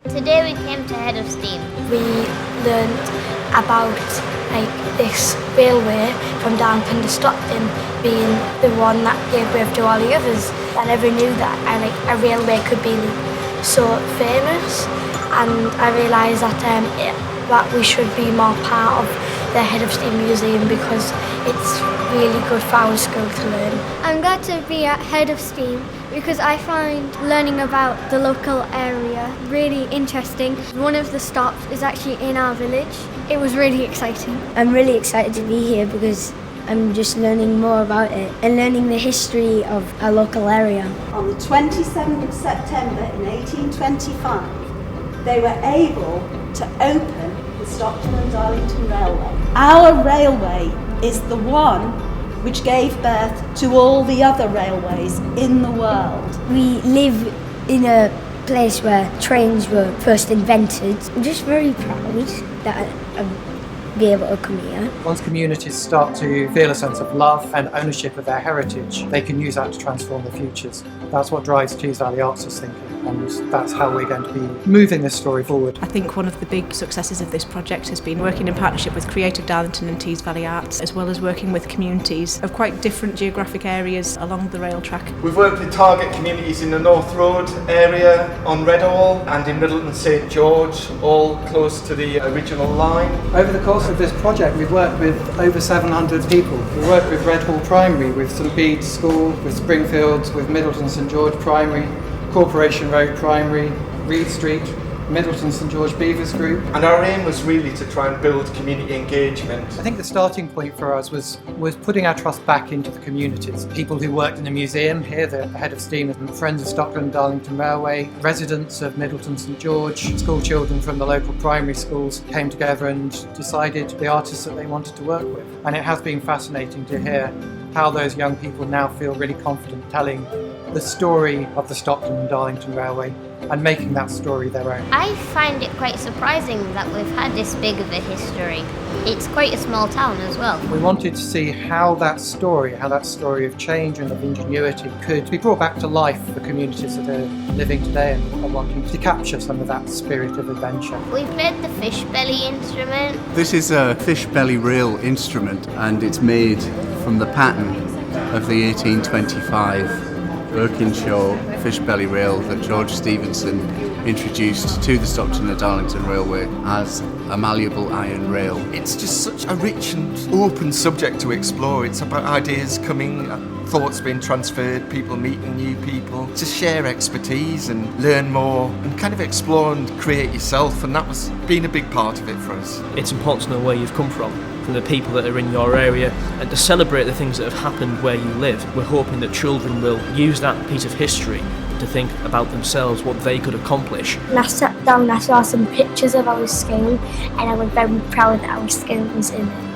Today we came to Head of Steam. We learned about this railway from Darlington to Stockton being the one that gave birth to all the others. I never knew that a railway could be so famous, and I realised that we should be more part of the Head of Steam Museum because it's really good for our school to learn. I'm glad to be at Head of Steam because I find learning about the local area really interesting. One of the stops is actually in our village. It was really exciting. I'm really excited to be here because I'm just learning more about it and learning the history of our local area. On the 27th of September in 1825, they were able to open the Stockton and Darlington Railway. Our railway is the one which gave birth to all the other railways in the world. We live in a place where trains were first invented. I'm just very proud that I'll be able to come here. Once communities start to feel a sense of love and ownership of their heritage, they can use that to transform their futures. That's what drives Tees Valley Arts' thinking, and that's how we're going to be moving this story forward. I think one of the big successes of this project has been working in partnership with Creative Darlington and Tees Valley Arts, as well as working with communities of quite different geographic areas along the rail track. We've worked with target communities in the North Road area, on Redall and in Middleton St George, all close to the original line. Over the course of this project, we've worked with over 700 people. We worked with Redhall Primary, with St Bede's School, with Springfields, with Middleton St George Primary, Corporation Road Primary, Reed Street, Middleton St George Beavers Group. And our aim was really to try and build community engagement. I think the starting point for us was putting our trust back into the communities. People who worked in the museum here, the Head of Steam, friends of Stockton Darlington Railway, residents of Middleton St George, school children from the local primary schools came together and decided the artists that they wanted to work with. And it has been fascinating to hear how those young people now feel really confident telling the story of the Stockton and Darlington Railway and making that story their own. I find it quite surprising that we've had this big of a history. It's quite a small town as well. We wanted to see how that story of change and of ingenuity could be brought back to life for communities that are living today and are wanting to capture some of that spirit of adventure. We played the fish belly instrument. This is a fish belly reel instrument, and it's made from the pattern of the 1825 Birkinshaw fish belly rail that George Stephenson introduced to the Stockton and Darlington Railway as a malleable iron rail. It's just such a rich and open subject to explore. It's about ideas coming, thoughts being transferred, people meeting new people, to share expertise and learn more and kind of explore and create yourself, and that was been a big part of it for us. It's important to know where you've come from the people that are in your area, and to celebrate the things that have happened where you live. We're hoping that children will use that piece of history to think about themselves, what they could accomplish. When I sat down, I saw some pictures of our school, and I was very proud that our school was in it.